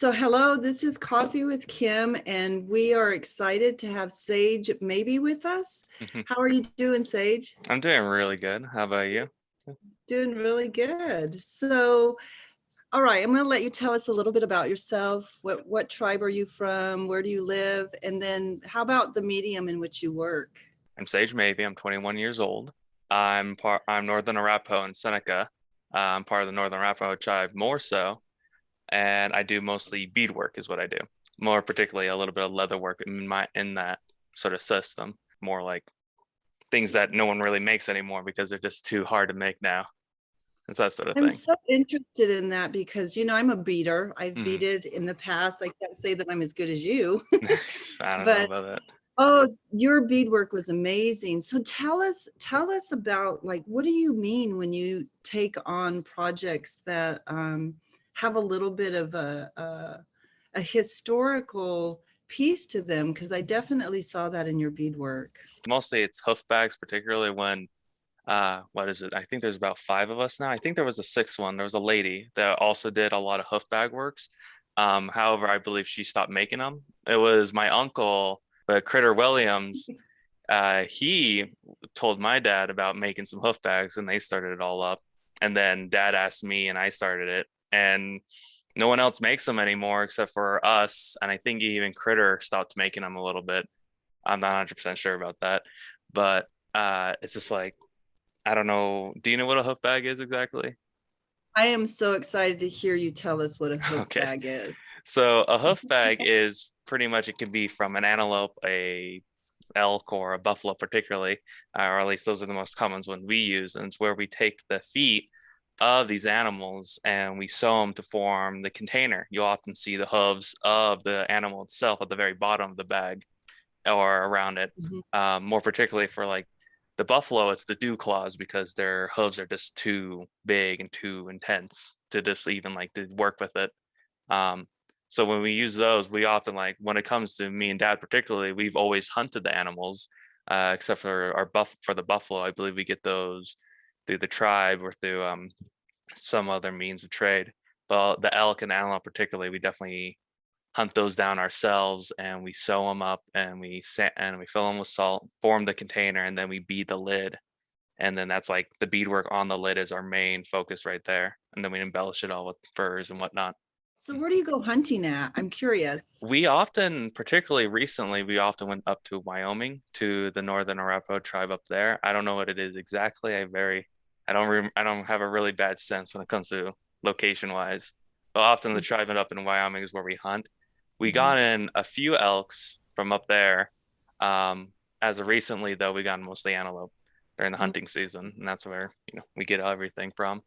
So hello, this is Coffee with Kim, and we are excited to have Sage maybe with us. Mhm. How are you doing, Sage? I'm doing really good. How about you? Doing really good. So, all right, I'm going to let you tell us a little bit about yourself. What tribe are you from? Where do you live? And then how about the medium in which you work? I'm Sage Maybe. I'm 21 years old. I'm Northern Arapaho in Seneca. I'm part of the Northern Arapaho tribe more so, and I do mostly beadwork is what I do. More particularly a little bit of leather work in that sort of system. More like things that no one really makes anymore because they're just too hard to make now. It's that sort of I'm thing. so interested in that because, I'm a beater. I've Mhm. beaded in the past. I can't say that I'm as good as you, I don't know but about that. oh, your beadwork was amazing. So tell us about, like, what do you mean when you take on projects that have a little bit of a historical piece to them? Because I definitely saw that in your beadwork. Mostly it's hoof bags, particularly when what is it? I think there's about five of us now. I think there was a sixth one. There was a lady that also did a lot of hoof bag works. However, I believe she stopped making them. It was my uncle, Critter Williams. He told my dad about making some hoof bags, and they started it all up. And then dad asked me, and I started it. And no one else makes them anymore except for us. And I think even Critter stopped making them a little bit. I'm not 100% sure about that, but it's just like I don't know. Do you know what a hoof bag is exactly? I am so excited to hear you tell us what a hoof Okay. bag is. So a hoof bag is pretty much it can be from an antelope, a elk, or a buffalo, particularly, or at least those are the most common ones we use. And it's where we take the feet of these animals and we sew them to form the container. You'll often see the hooves of the animal itself at the very bottom of the bag or around it. Mhm. More particularly for like the buffalo, it's the dew claws because their hooves are just too big and too intense to just even like to work with it. Um, so when we use those, we often like when it comes to me and dad particularly, we've always hunted the animals, except for our buff for the buffalo. I believe we get those through the tribe or through some other means of trade. But the elk and antelope particularly, we definitely hunt those down ourselves and we sew them up and and we fill them with salt, form the container, and then we bead the lid. And then that's like the beadwork on the lid is our main focus right there. And then we embellish it all with furs and whatnot. So where do you go hunting at? I'm curious. We often, particularly recently, we often went up to Wyoming to the Northern Arapaho tribe up there. I don't know what it is exactly. I don't have a really bad sense when it comes to location wise. But often the tribe up in Wyoming is where we hunt. We Mhm. got in a few elks from up there. As of recently, though, we got mostly antelope during the hunting season, and that's where we get everything from.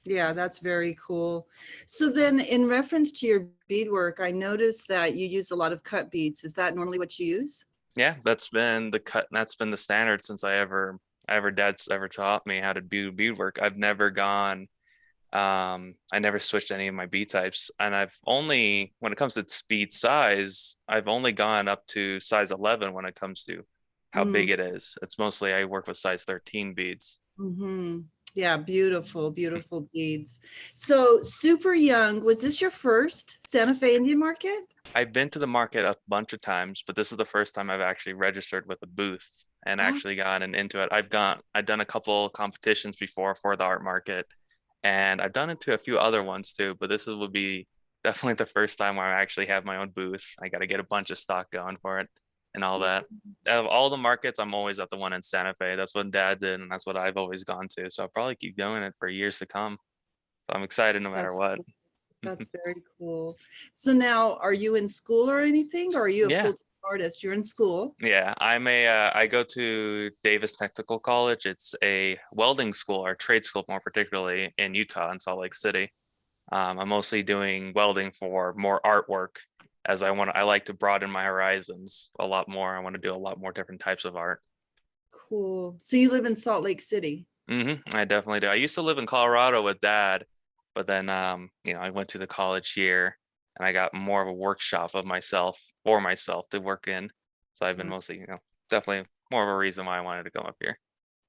Yeah, that's very cool. So then in reference to your beadwork, I noticed that you use a lot of cut beads. Is that normally what you use? Yeah, that's been the cut. That's been the standard since dad's ever taught me how to do beadwork. I've never gone. I never switched any of my bead types, and I've only when it comes to speed size, I've only gone up to size 11 when it comes to how big it is. It's mostly I work with size 13 beads. Mm-hmm. Yeah, beautiful, beautiful beads. So super young, was this your first Santa Fe Indian Market? I've been to the market a bunch of times, but this is the first time I've actually registered with a booth and Oh, actually gotten into it. I've done a couple competitions before for the art market, and I've done it to a few other ones too, but will be definitely the first time where I actually have my own booth. I got to get a bunch of stock going for it and all yeah, that. Out of all the markets, I'm always at the one in Santa Fe. That's what dad did, and that's what I've always gone to. So I'll probably keep doing it for years to come. So I'm excited no matter that's what. cool. That's very cool. So now, are you in school or anything, or are you a Yeah. full-time artist? You're in school. Yeah, I go to Davis Technical College. It's a welding school or trade school more particularly in Utah in Salt Lake City. I'm mostly doing welding for more artwork as I like to broaden my horizons a lot more. I want to do a lot more different types of art. Cool. So you live in Salt Lake City. I definitely do. I used to live in Colorado with dad, but then I went to the college here and I got more of a workshop of myself for myself to work in. So I've been Uh, mostly, definitely more of a reason why I wanted to come up here.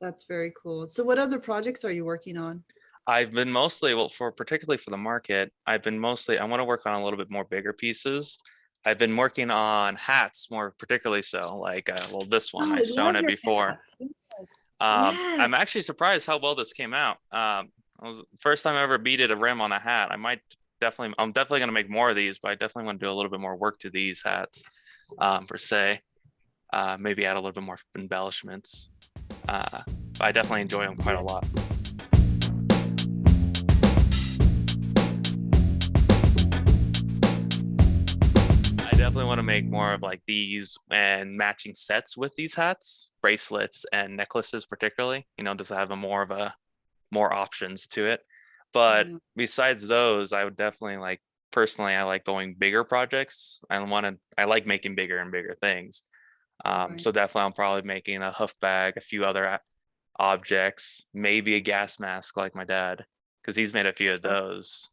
That's very cool. So what other projects are you working on? I've been mostly, well, for particularly for the market, I've been mostly, I want to work on a little bit more bigger pieces. I've been working on hats more particularly so, like, well, this one, Oh, I I've shown love it your before. hats. Yeah. I'm actually surprised how well this came out. I was first time I ever beaded a rim on a hat. I'm definitely gonna make more of these, but I definitely want to do a little bit more work to these hats, per se. Maybe add a little bit more embellishments. But I definitely enjoy them quite a lot. I definitely want to make more of like these and matching sets with these hats, bracelets and necklaces particularly, just have a more options to it. But Yeah. besides those, I would definitely like personally I like going bigger projects. I like making bigger and bigger things. Right. So definitely I'm probably making a huff bag, a few other objects, maybe a gas mask like my dad, because he's made a few of Oh, those.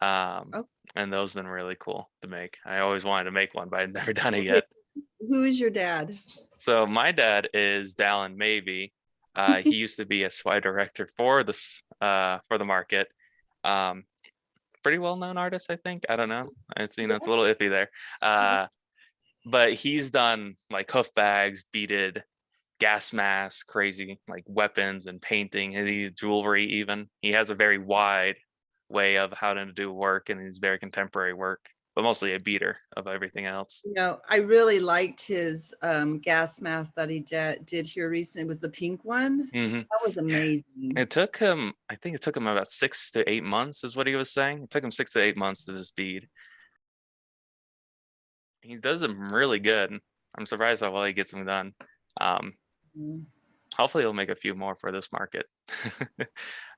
Um, oh, and those been really cool to make. I always wanted to make one, but I'd never done it okay. yet. Who is your dad? So my dad is Dallin Mavey. He used to be a SWI director for for the market. Um, Pretty well known artist, I think. I don't know. It's a little iffy there. Uh, but he's done like hoof bags, beaded, gas masks, crazy like weapons and painting, jewelry even. He has a very wide way of how to do work, and he's very contemporary work, but mostly a beater of everything else. I really liked his gas mask that he did here recently. It was the pink one. Hmm. That was amazing. It took him, I think it took him about 6 to 8 months, is what he was saying. It took him 6 to 8 months to just bead. He does them really good. I'm surprised how well he gets them done. Um, Mm. Hopefully, he'll make a few more for this market.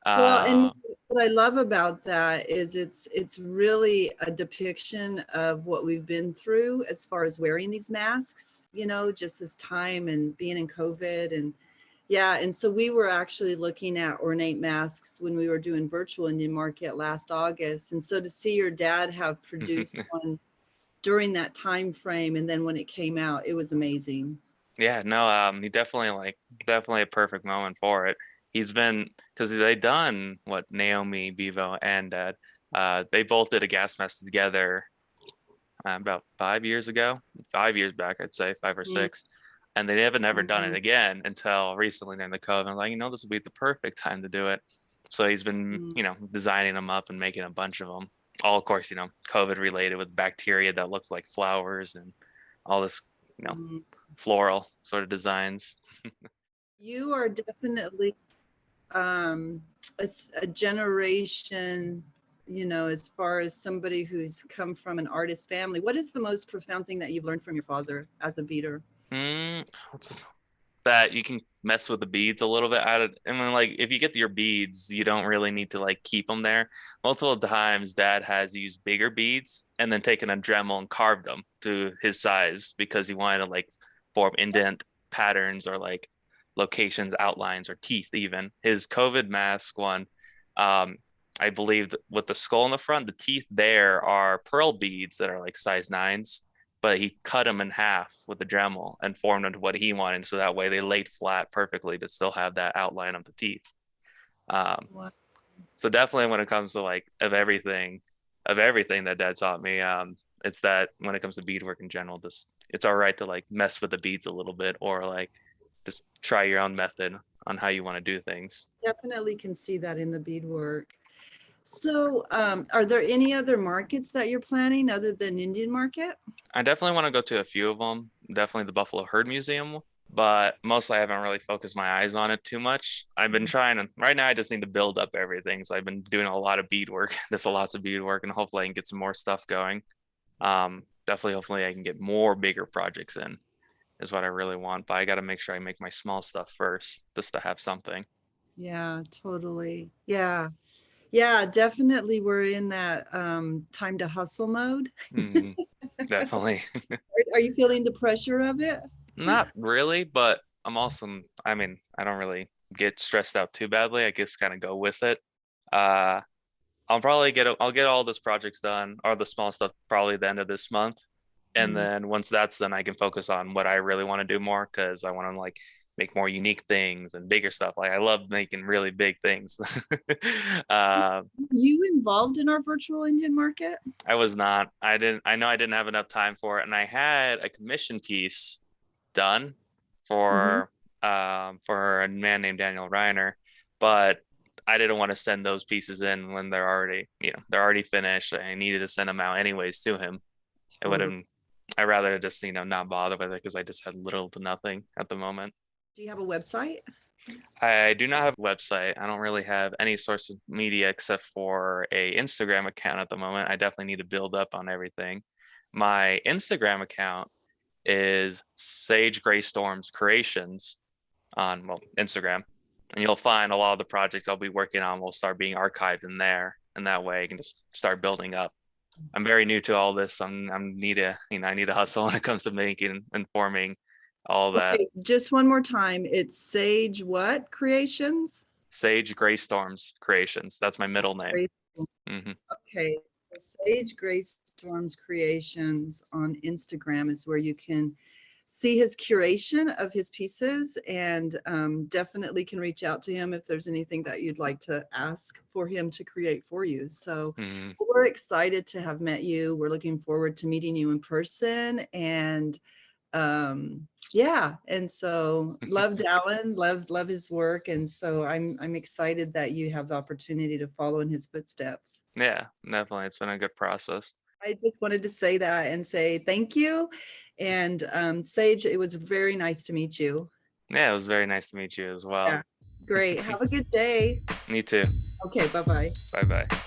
Well, and uh, what I love about that is it's really a depiction of what we've been through as far as wearing these masks, just this time and being in COVID. And yeah, and so we were actually looking at ornate masks when we were doing virtual Indian market last August. And so to see your dad have produced one during that time frame, and then when it came out, it was amazing. yeah, no, he definitely a perfect moment for it. He's been because they done what Naomi, Bevo, and Dad, they both did a gas mask together about 5 years ago, 5 years back, I'd say 5 or 6, and they haven't never done it Mhm. again until recently during the COVID. I'm like, this would be the perfect time to do it. So he's been, Mhm. designing them up and making a bunch of them. All, of course, COVID related with bacteria that looks like flowers and all this, you know, Mhm. floral sort of designs. You are definitely a generation, as far as somebody who's come from an artist family. What is the most profound thing that you've learned from your father as a beater? What's that you can mess with the beads a little bit. I mean, like if you get your beads, you don't really need to like keep them there. Multiple times, Dad has used bigger beads and then taken a Dremel and carved them to his size because he wanted to like form indent patterns or like locations, outlines, or teeth. Even his COVID mask one, um, I believe with the skull in the front, the teeth there are pearl beads that are like size nines, but he cut them in half with the Dremel and formed them to what he wanted. So that way they laid flat perfectly, but still have that outline of the teeth. Um, Wow. so definitely when it comes to like of everything that Dad taught me, it's that when it comes to beadwork in general, just it's all right to like mess with the beads a little bit or like just try your own method on how you want to do things. Definitely can see that in the beadwork. So, are there any other markets that you're planning other than Indian market? I definitely want to go to a few of them. Definitely the Buffalo Herd Museum, but mostly I haven't really focused my eyes on it too much. I've been trying to, right now I just need to build up everything. So I've been doing a lot of beadwork. There's a lots of beadwork and hopefully I can get some more stuff going. Definitely, hopefully I can get more bigger projects in is what I really want. But I got to make sure I make my small stuff first just to have something. Yeah, totally. Yeah. Yeah, definitely we're in that time to hustle mode. Mhm, definitely. Are you feeling the pressure of it? Not really, but I mean, I don't really get stressed out too badly. I just kind of go with it. Uh, I'll get all this projects done or the small stuff probably the end of this month. And Mm. then once that's done, I can focus on what I really want to do more because I want to like make more unique things and bigger stuff. Like I love making really big things. uh, You involved in our virtual Indian market? I was not. I know I didn't have enough time for it, and I had a commission piece done Mm-hmm. for a man named Daniel Reiner, but I didn't want to send those pieces in when they're already, they're already finished. I needed to send them out anyways to him. It would have. Totally. I'd rather just, not bother with it because I just had little to nothing at the moment. Do you have a website? I do not have a website. I don't really have any source of media except for a Instagram account at the moment. I definitely need to build up on everything. My Instagram account is Sage Gray Storms Creations on Instagram, and you'll find a lot of the projects I'll be working on will start being archived in there, and that way I can just start building up. I'm very new to all this. I'm need to I need to hustle when it comes to making and forming all that. Okay, just one more time. It's Sage what Creations? Sage Gray Storms Creations. That's my middle name. Great. Hmm. Okay, so Sage Gray Storms Creations on Instagram is where you can see his curation of his pieces, and definitely can reach out to him if there's anything that you'd like to ask for him to create for you. So Hmm. we're excited to have met you. We're looking forward to meeting you in person, and yeah, and so loved Alan, love his work, and so I'm excited that you have the opportunity to follow in his footsteps. Yeah, definitely. It's been a good process. I just wanted to say that and say thank you. And Sage, it was very nice to meet you. Yeah, it was very nice to meet you as well. Yeah, great. Have a good day. Me too. Okay, bye-bye. Bye bye.